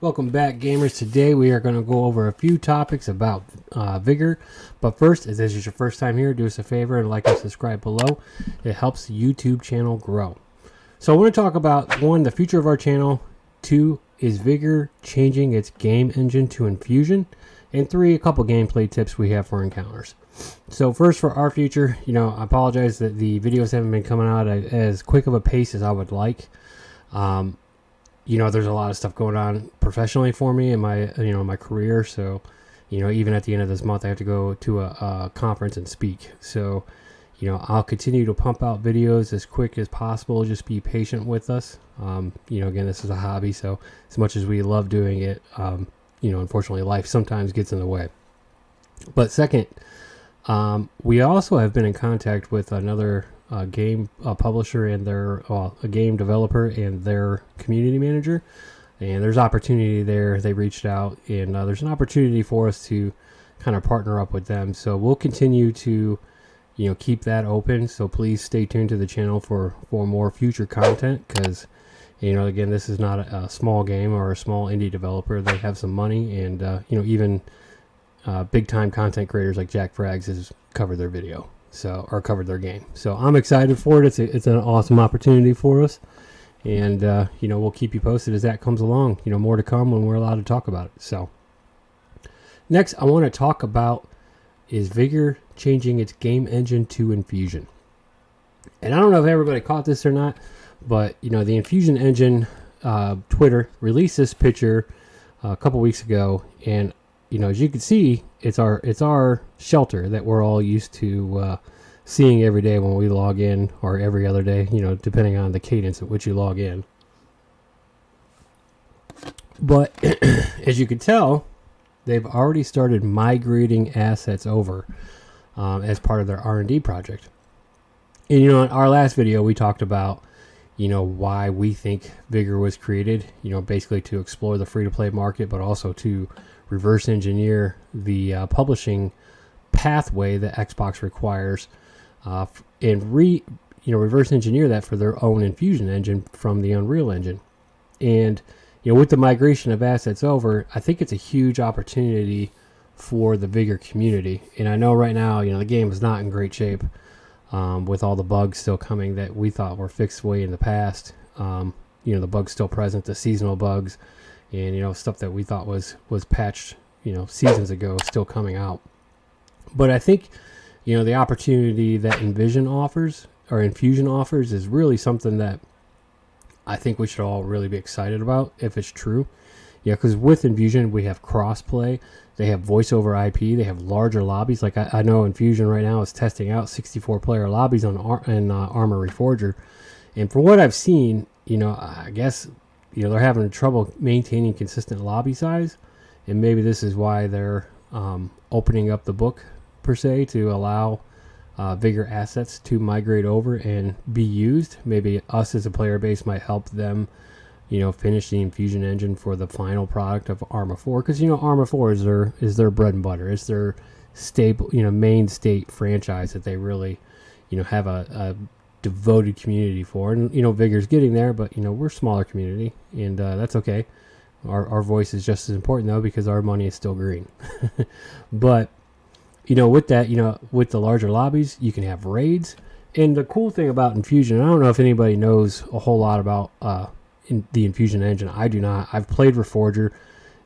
Welcome back, gamers. Today we are going to go over a few topics about Vigor. But first, if this is your first time here, do us a favor and like and subscribe below. It helps the YouTube channel grow. So I want to talk about, 1, the future of our channel. 2, is Vigor changing its game engine to Enfusion? And 3, a couple gameplay tips we have for encounters. So first, for our future, I apologize that the videos haven't been coming out as quick of a pace as I would like. There's a lot of stuff going on professionally for me in my career. So, even at the end of this month, I have to go to a conference and speak. So, I'll continue to pump out videos as quick as possible. Just be patient with us. Again, this is a hobby. So as much as we love doing it, unfortunately life sometimes gets in the way. But second, we also have been in contact with another game publisher and a game developer and their community manager, and there's opportunity there. They reached out, and there's an opportunity for us to kind of partner up with them. So we'll continue to keep that open. So please stay tuned to the channel for more future content, because again, this is not a small game or a small indie developer. They have some money, and even big time content creators like Jack Frags has covered their video. Or covered their game. So I'm excited for it. It's an awesome opportunity for us. And, we'll keep you posted as that comes along. More to come when we're allowed to talk about it. So next, I want to talk about, is Vigor changing its game engine to Enfusion? And I don't know if everybody caught this or not, but, the Enfusion Engine Twitter released this picture a couple weeks ago. And as you can see, it's our shelter that we're all used to seeing every day when we log in, or every other day, depending on the cadence at which you log in. But as you can tell, they've already started migrating assets over as part of their R&D project. And in our last video, we talked about why we think Vigor was created. Basically to explore the free-to-play market, but also to reverse engineer the publishing pathway that Xbox requires, and reverse engineer that for their own Enfusion engine from the Unreal Engine. And with the migration of assets over, I think it's a huge opportunity for the Vigor community. And I know right now, the game is not in great shape, with all the bugs still coming that we thought were fixed way in the past. The bugs still present, the seasonal bugs, and stuff that we thought was patched seasons ago still coming out. But I think the opportunity that Enfusion offers is really something that I think we should all really be excited about if it's true. Because with Enfusion we have crossplay, they have voice over IP, they have larger lobbies. Like I know Enfusion right now is testing out 64-player lobbies on Arma Reforger, and from what I've seen, I guess they're having trouble maintaining consistent lobby size, and maybe this is why they're opening up the book per se to allow Vigor assets to migrate over and be used. Maybe us as a player base might help them finish the Enfusion engine for the final product of Arma 4, because Arma 4 is their bread and butter. It's their stable, main state franchise that they really have a devoted community for. And Vigor's getting there, but we're a smaller community, and that's okay. Our voice is just as important though, because our money is still green. But with that, with the larger lobbies, you can have raids. And the cool thing about Enfusion, I don't know if anybody knows a whole lot about the Enfusion engine. I do not. I've played Reforger,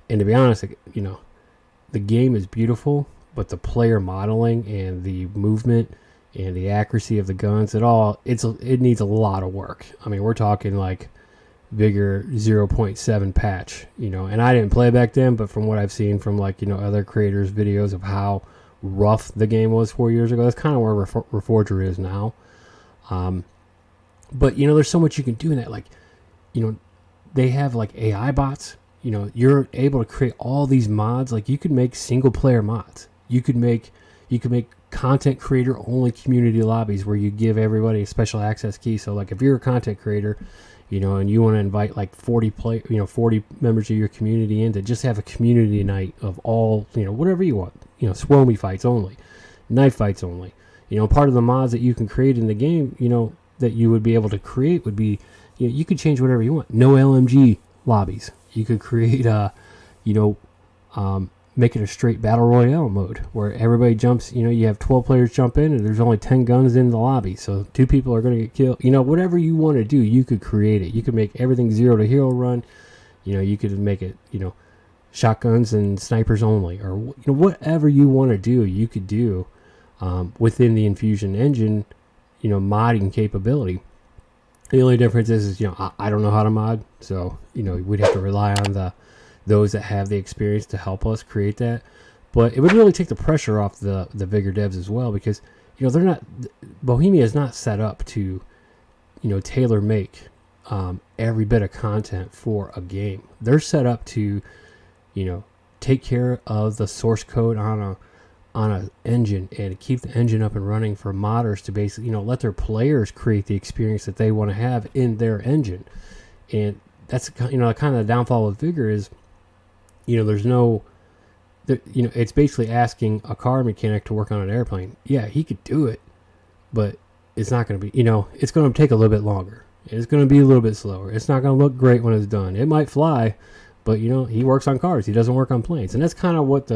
and to be honest, the game is beautiful, but the player modeling and the movement and the accuracy of the guns, it needs a lot of work. I mean, we're talking like Vigor 0.7 patch, and I didn't play back then, but from what I've seen from other creators' videos of how rough the game was 4 years ago, that's kind of where Reforger is now. But there's so much you can do in that. They have AI bots. You're able to create all these mods. You could make single player mods. You could make content creator only community lobbies where you give everybody a special access key. So if you're a content creator, and you want to invite 40 members of your community in to just have a community night of all, whatever you want, Swomie fights only, knife fights only, part of the mods that you can create in the game, that you would be able to create would be, you could change whatever you want. No LMG lobbies. You could create a, make it a straight battle royale mode where everybody jumps. You have 12 players jump in, and there's only 10 guns in the lobby, so 2 people are going to get killed. Whatever you want to do, you could create it. You could make everything 0 to hero run. You could make it, shotguns and snipers only, or whatever you want to do, you could do within the Enfusion Engine, modding capability. The only difference is I don't know how to mod, so we'd have to rely on those that have the experience to help us create that. But it would really take the pressure off the Vigor devs as well, because they're not, Bohemia is not set up to tailor make every bit of content for a game. They're set up to take care of the source code on a engine and keep the engine up and running for modders to basically let their players create the experience that they want to have in their engine. And that's kind of the downfall with Vigor is there's no it's basically asking a car mechanic to work on an airplane. Yeah, he could do it, but it's not going to be it's going to take a little bit longer. It's going to be a little bit slower. It's not going to look great when it's done. It might fly, but he works on cars. He doesn't work on planes. And that's kind of what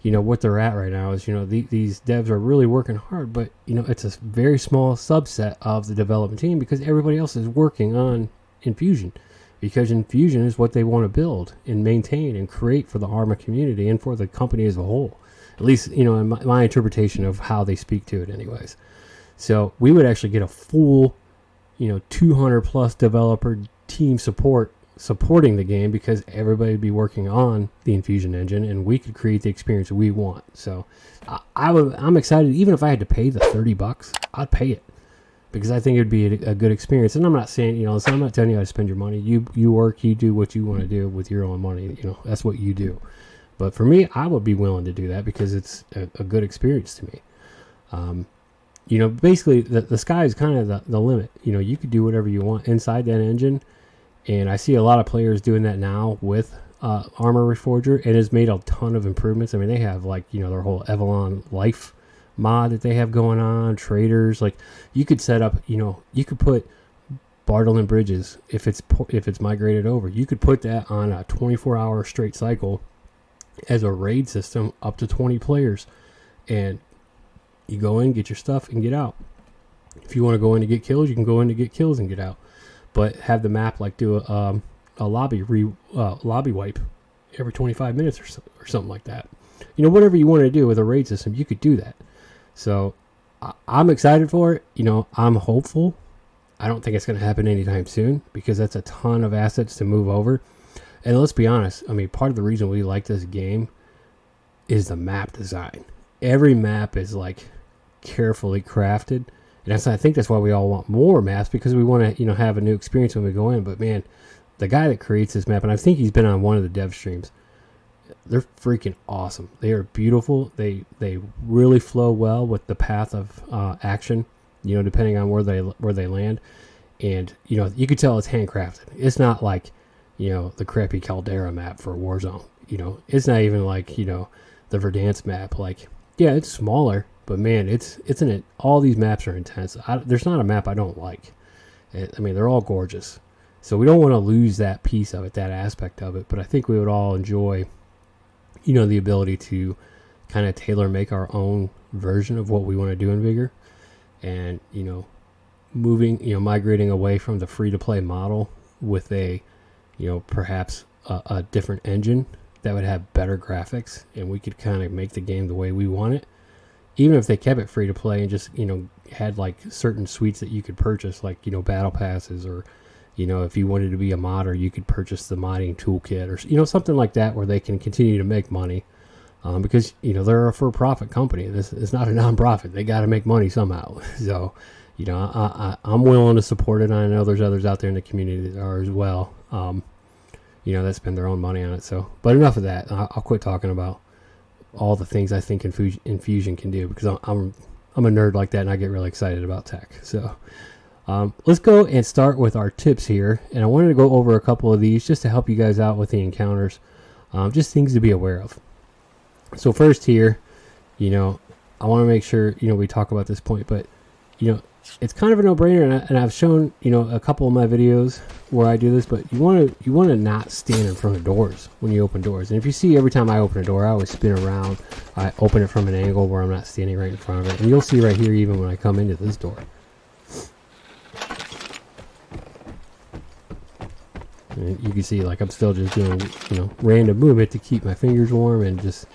what they're at right now is, these devs are really working hard, but, it's a very small subset of the development team because everybody else is working on Enfusion, because Enfusion is what they want to build and maintain and create for the Arma community and for the company as a whole. At least, in my interpretation of how they speak to it anyways. So we would actually get a full, 200 plus developer team supporting the game, because everybody would be working on the Enfusion Engine and we could create the experience we want. So I'm excited. Even if I had to pay the $30, I'd pay it, because I think it would be a good experience. And I'm not saying, so I'm not telling you how to spend your money. You work, you do what you want to do with your own money. That's what you do. But for me, I would be willing to do that because it's a good experience to me. Basically the sky is kind of the limit. You could do whatever you want inside that engine. And I see a lot of players doing that now with Arma Reforger, and has made a ton of improvements. I mean, they have their whole Avalon Life mod that they have going on, traders. You could set up, you could put Bartle and Bridges, if it's migrated over, you could put that on a 24-hour straight cycle as a raid system up to 20 players. And you go in, get your stuff, and get out. If you want to go in to get kills, you can go in to get kills and get out. But have the map do a lobby wipe every 25 minutes or something like that. Whatever you want to do with a raid system, you could do that. So I'm excited for it. I'm hopeful. I don't think it's going to happen anytime soon, because that's a ton of assets to move over. And let's be honest, part of the reason we like this game is the map design. Every map is carefully crafted. And I think that's why we all want more maps, because we want to, have a new experience when we go in. But man, the guy that creates this map, and I think he's been on one of the dev streams, they're freaking awesome. They are beautiful. They really flow well with the path of action, depending on where they land. And you could tell it's handcrafted. It's not the crappy Caldera map for Warzone. It's not even the Verdansk map. Yeah, it's smaller. But man, all these maps are intense. There's not a map I don't like. They're all gorgeous. So we don't want to lose that piece of it, that aspect of it. But I think we would all enjoy, the ability to kind of tailor make our own version of what we want to do in Vigor. And, migrating away from the free-to-play model with perhaps a different engine that would have better graphics. And we could kind of make the game the way we want it. Even if they kept it free to play and just, had certain suites that you could purchase, battle passes, or, if you wanted to be a modder, you could purchase the modding toolkit, or, something like that, where they can continue to make money. Because, they're a for-profit company. This is not a non-profit. They got to make money somehow. So, I'm willing to support it. I know there's others out there in the community that are as well, that spend their own money on it. So, but enough of that. I'll quit talking about all the things I think Enfusion can do, because I'm a nerd like that, and I get really excited about tech. So let's go and start with our tips here, and I wanted to go over a couple of these just to help you guys out with the encounters, just things to be aware of. So first here, I want to make sure we talk about this point, but it's kind of a no-brainer, and I've shown, you know, a couple of my videos where I do this, but you want to not stand in front of doors when you open doors. And if you see, every time I open a door, I always spin around. I open it from an angle where I'm not standing right in front of it, and you'll see right here even when I come into this door. And you can see, like, I'm still just doing, you know, random movement to keep my fingers warm and just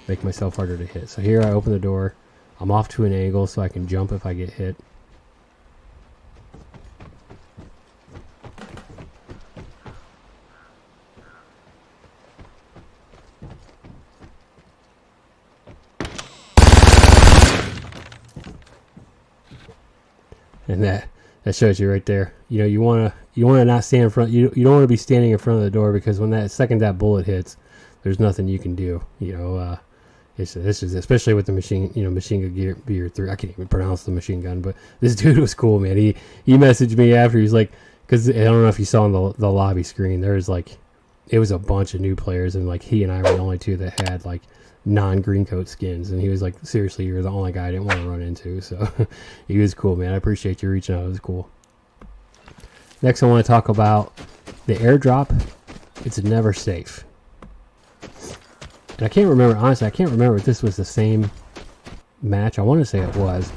make myself harder to hit. So here I open the door. I'm off to an angle so I can jump if I get hit. And that shows you right there. You know, you want to not stand in front. You don't want to be standing in front of the door, because when that bullet hits, there's nothing you can do. You know, this is especially with the machine gun gear 3. I can't even pronounce the machine gun, but this dude was cool, man. He messaged me after. He's like, because I don't know if you saw on the lobby screen, there's like, it was a bunch of new players, and like he and I were the only two that had like non-green coat skins, and he was like, seriously, you're the only guy I didn't want to run into. So he was cool, man. I appreciate you reaching out. It was cool. Next, I want to talk about the airdrop. It's never safe. And I can't remember, honestly, I can't remember if this was the same match. I want to say it was.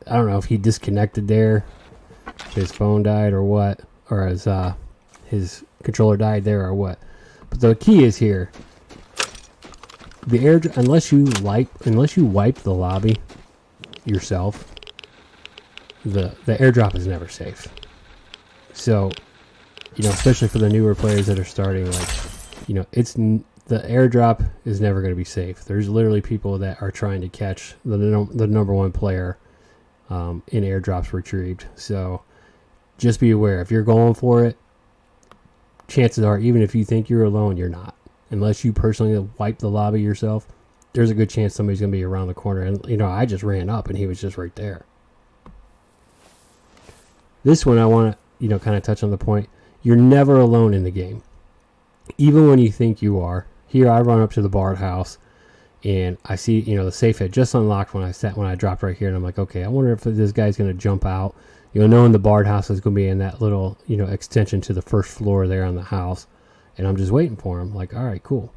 I don't know if he disconnected there, his phone died or what, or his controller died there or what. But the key is here. The unless you wipe the lobby yourself, the airdrop is never safe. So, you know, especially for the newer players that are starting, like, you know, the airdrop is never going to be safe. There's literally people that are trying to catch the number one player in airdrops retrieved. So just be aware. If you're going for it, chances are, even if you think you're alone, you're not. Unless you personally wipe the lobby yourself, there's a good chance somebody's going to be around the corner. And, you know, I just ran up and he was just right there. This one, I want to, you know, kind of touch on the point. You're never alone in the game. Even when you think you are. Here, I run up to the barred house, and I see, you know, the safe had just unlocked when I dropped right here, and I'm like, okay, I wonder if this guy's going to jump out. You know, knowing the barred house is going to be in that little, you know, extension to the first floor there on the house, and I'm just waiting for him. Like, all right, cool.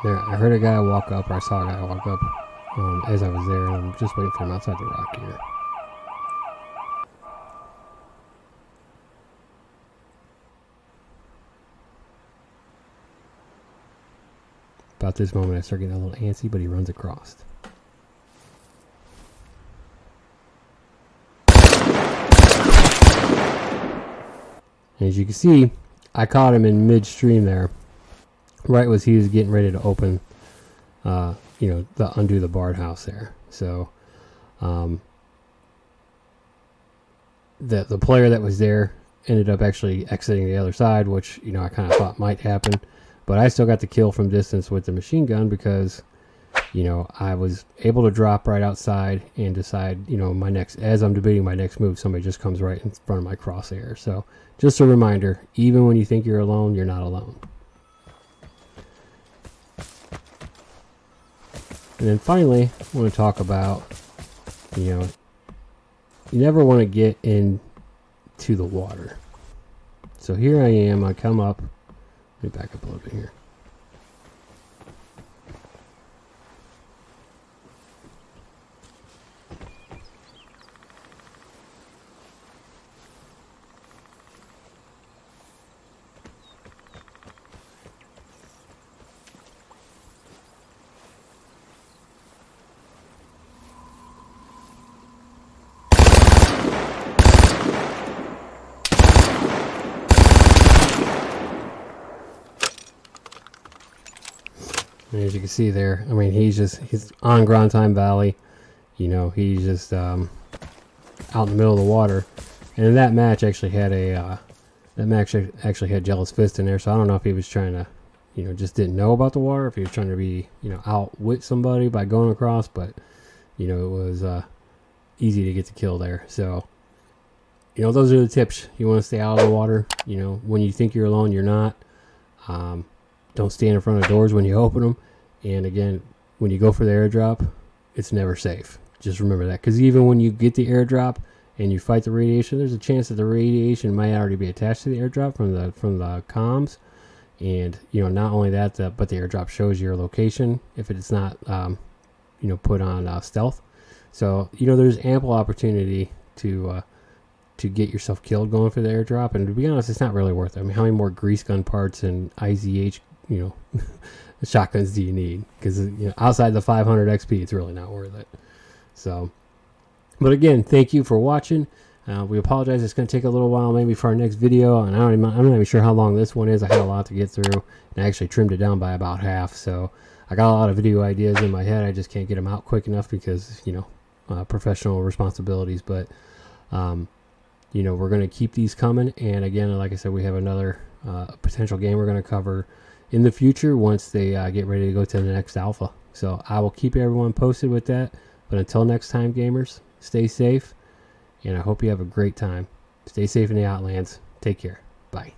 There, I heard a guy walk up, or I saw a guy walk up as I was there, and I'm just waiting for him outside the rock here. About this moment, I start getting a little antsy, but he runs across. And as you can see, I caught him in midstream there. Right as he was getting ready to open, you know, undo the barred house there. So, the player that was there ended up actually exiting the other side, which, you know, I kind of thought might happen. But I still got the kill from distance with the machine gun because, you know, I was able to drop right outside and decide, you know, as I'm debating my next move, somebody just comes right in front of my crosshair. So, just a reminder, even when you think you're alone, you're not alone. And then finally, I want to talk about, you know, you never want to get into the water. So here I am, I come up, let me back up a little bit here. And as you can see there, I mean, he's on Grandtime Valley. You know, he's just out in the middle of the water. And that match actually had actually had Jealous Fist in there. So I don't know if he was trying to, you know, just didn't know about the water. If he was trying to be, you know, outwit somebody by going across. But, you know, it was easy to get the kill there. So, you know, those are the tips. You want to stay out of the water. You know, when you think you're alone, you're not. Don't stand in front of doors when you open them. And again, when you go for the airdrop, it's never safe. Just remember that. Because even when you get the airdrop and you fight the radiation, there's a chance that the radiation might already be attached to the airdrop from the comms. And, you know, not only that, but the airdrop shows your location if it's not, you know, put on stealth. So, you know, there's ample opportunity to get yourself killed going for the airdrop. And to be honest, it's not really worth it. I mean, how many more grease gun parts and IZH, you know, shotguns do you need? Because, you know, outside the 500 XP, it's really not worth it. So, but again, thank you for watching. We apologize. It's going to take a little while maybe for our next video. And I'm not even sure how long this one is. I had a lot to get through. And I actually trimmed it down by about half. So I got a lot of video ideas in my head. I just can't get them out quick enough because, you know, professional responsibilities. But, you know, we're going to keep these coming. And again, like I said, we have another potential game we're going to cover in the future once they get ready to go to the next alpha. So I will keep everyone posted with that. But until next time, gamers, stay safe. And I hope you have a great time. Stay safe in the Outlands. Take care. Bye.